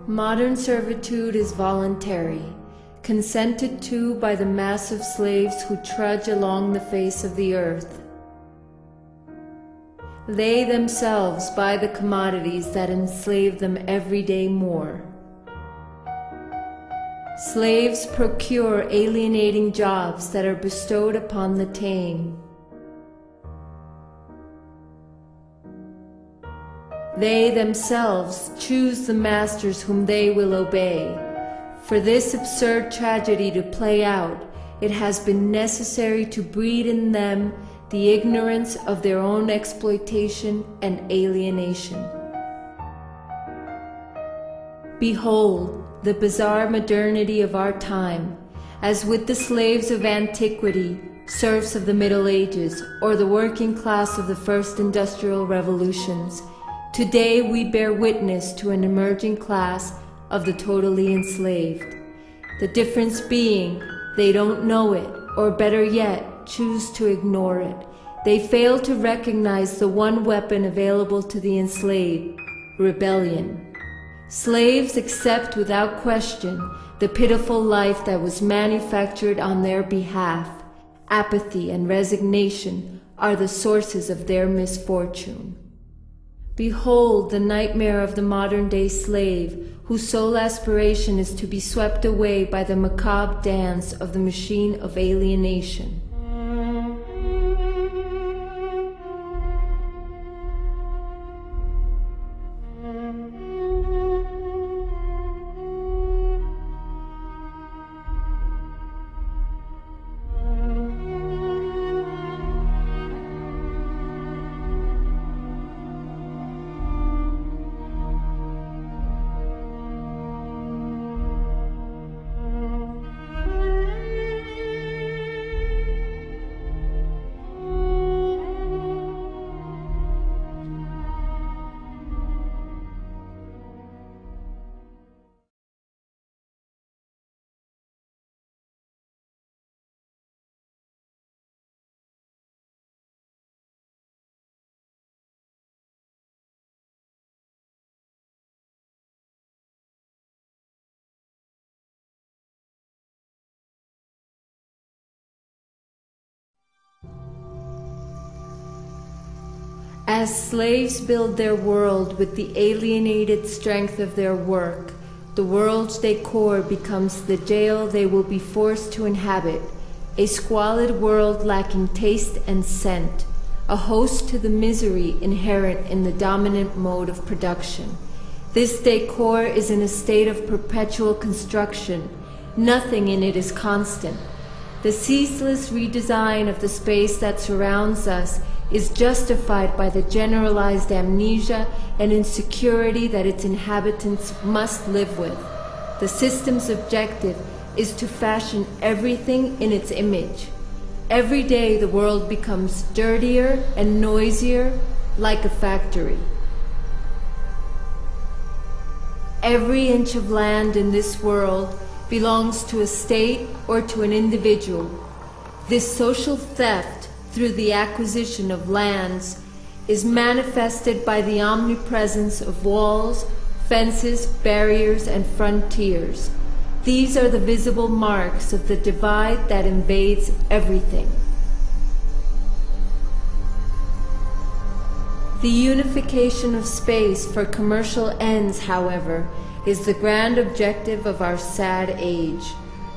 Modern servitude is voluntary, consented to by the mass of slaves who trudge along the face of the earth. They themselves buy the commodities that enslave them every day more. Slaves procure alienating jobs that are bestowed upon the tame. They themselves choose the masters whom they will obey. For this absurd tragedy to play out, it has been necessary to breed in them the ignorance of their own exploitation and alienation. Behold the bizarre modernity of our time, as with the slaves of antiquity, serfs of the Middle Ages, or the working class of the first industrial revolutions. Today we bear witness to an emerging class of the totally enslaved. The difference being, they don't know it, or better yet, choose to ignore it. They fail to recognize the one weapon available to the enslaved, rebellion. Slaves accept without question the pitiful life that was manufactured on their behalf. Apathy and resignation are the sources of their misfortune. Behold the nightmare of the modern-day slave, whose sole aspiration is to be swept away by the macabre dance of the machine of alienation. As slaves build their world with the alienated strength of their work, the world's decor becomes the jail they will be forced to inhabit, a squalid world lacking taste and scent, a host to the misery inherent in the dominant mode of production. This decor is in a state of perpetual construction. Nothing in it is constant. The ceaseless redesign of the space that surrounds us is justified by the generalized amnesia and insecurity that its inhabitants must live with. The system's objective is to fashion everything in its image. Every day the world becomes dirtier and noisier, like a factory. Every inch of land in this world belongs to a state or to an individual. This social theft through the acquisition of lands is manifested by the omnipresence of walls, fences, barriers, and frontiers. These are the visible marks of the divide that invades everything. The unification of space for commercial ends, however, is the grand objective of our sad age.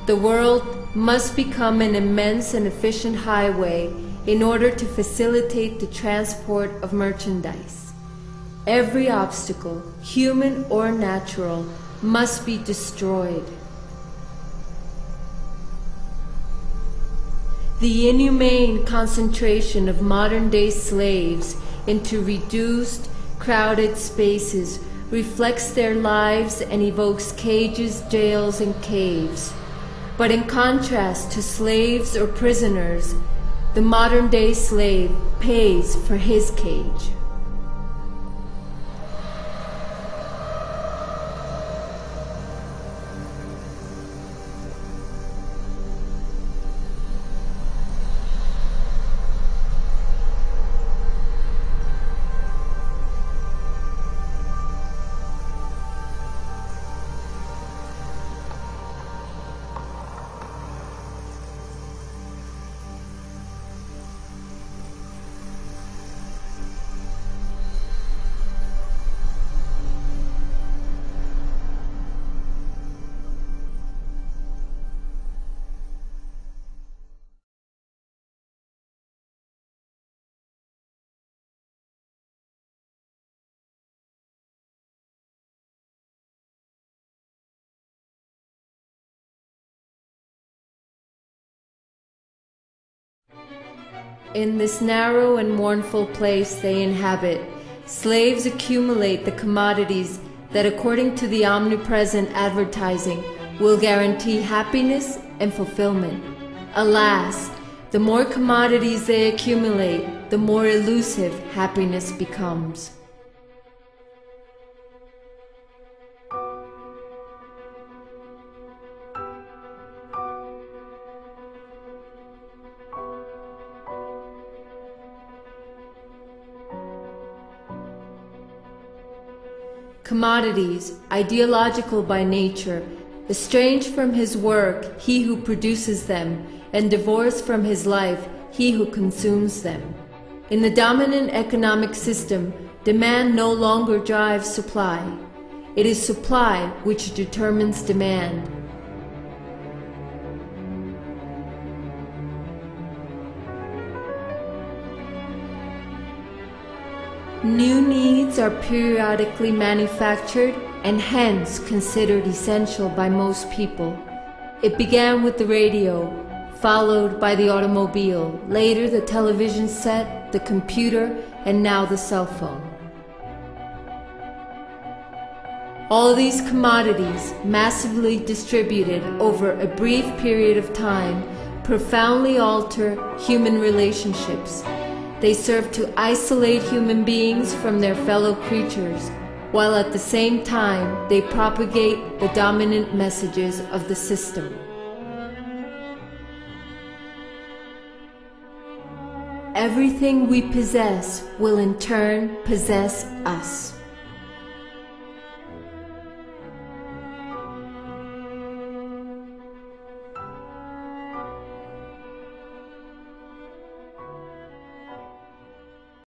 The world must become an immense and efficient highway in order to facilitate the transport of merchandise. Every obstacle, human or natural, must be destroyed. The inhumane concentration of modern-day slaves into reduced, crowded spaces reflects their lives and evokes cages, jails, and caves. But in contrast to slaves or prisoners, the modern-day slave pays for his cage. In this narrow and mournful place they inhabit, slaves accumulate the commodities that, according to the omnipresent advertising, will guarantee happiness and fulfillment. Alas, the more commodities they accumulate, the more elusive happiness becomes. Commodities, ideological by nature, estranged from his work he who produces them, and divorced from his life he who consumes them. In the dominant economic system, demand no longer drives supply. It is supply which determines demand. New needs are periodically manufactured and hence considered essential by most people. It began with the radio, followed by the automobile, later the television set, the computer, and now the cell phone. All these commodities, massively distributed over a brief period of time, profoundly alter human relationships. They serve to isolate human beings from their fellow creatures, while at the same time they propagate the dominant messages of the system. Everything we possess will in turn possess us.